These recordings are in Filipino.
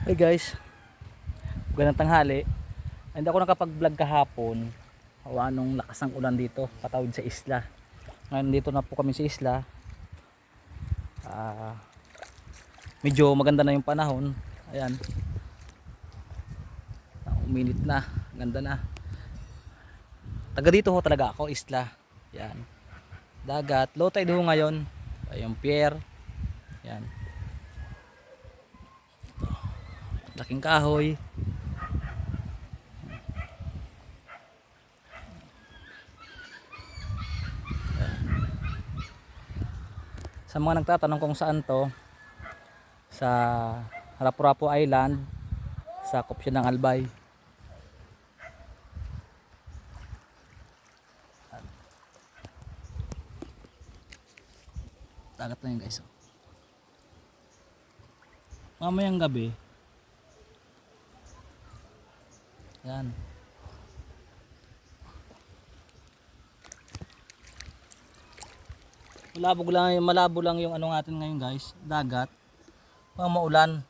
Hey guys, magandang tanghali. Hindi ako nakapag-vlog kahapon. Hawa nung lakas ng ulan dito, patawid sa isla. Ngayon dito na po kami sa isla. Medyo maganda na yung panahon. Ayan. Uminit na, ganda na. Taga dito ho talaga ako, isla. Yan. Dagat, low tide ho ngayon. Yung pier. Yan. Laking kahoy. Sa mga nagtatanong kung saan to, sa Harapu-Rapu Island, sakop siya ng Albay. Dagat na yun guys. Mamayang gabi, yan. Malabo lang yung ano natin ngayon guys, dagat. Maulan.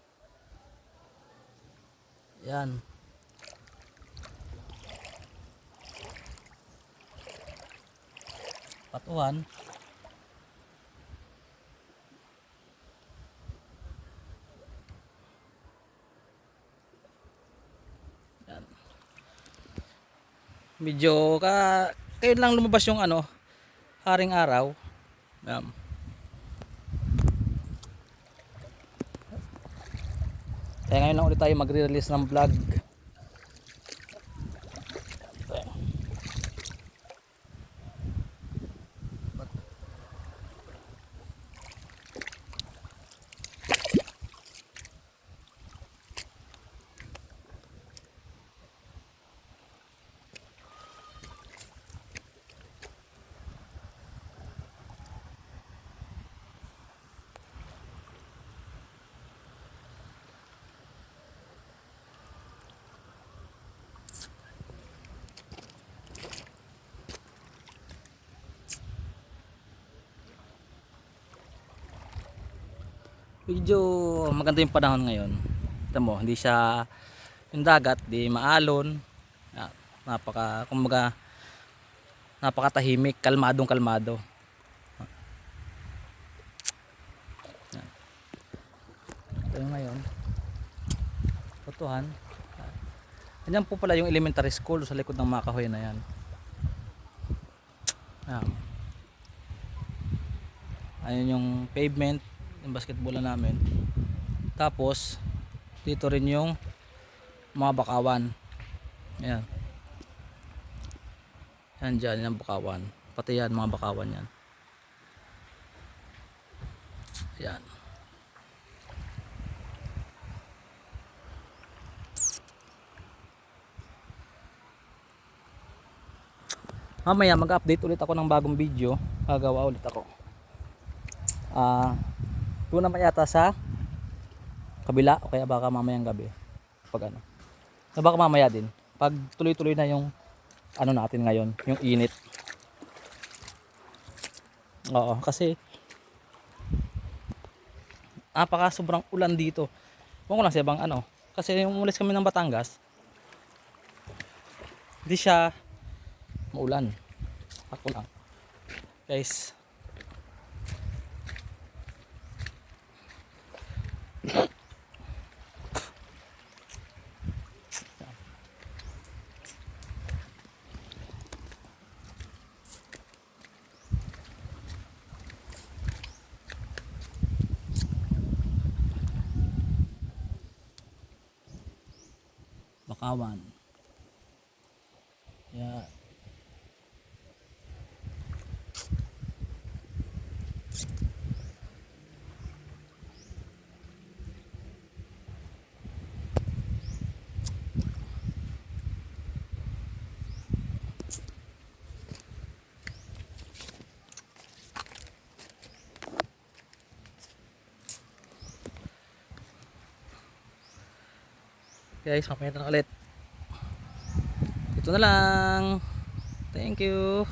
Yan. Patuhan. Yan. Medyo kayo lang lumabas yung ano, haring araw. Yan. Kaya ngayon lang ulit tayo magre-release ng vlog. Medyo maganda yung panahon ngayon. Ito mo, hindi siya yung dagat, di maalon. Kumbaga napakatahimik, kalmadong-kalmado. Ito yung ngayon. Totohan. Ganyan po pala yung elementary school sa likod ng mga kahoy na yan. Ayun yung pavement, yung basketball namin. Tapos dito rin yung mga bakawan. Ayan. Yan dyan yung bakawan. Pati yan mga bakawan yan. Ayan. Mamaya mag-update ulit ako ng bagong video. Gagawa ulit ako. Doon naman yata sa kabila o kaya baka mamayang gabi. Pag ano. Baka mamaya din. Pag tuloy-tuloy na yung ano natin ngayon, yung init. Oo, kasi sobrang ulan dito. Kung lang sa ibang ano, kasi yung umalis kami ng Batangas, hindi siya maulan. Ako lang. Guys. Bakawan. Yeah. Guys, mamaya na ulit. Ito na lang. Thank you.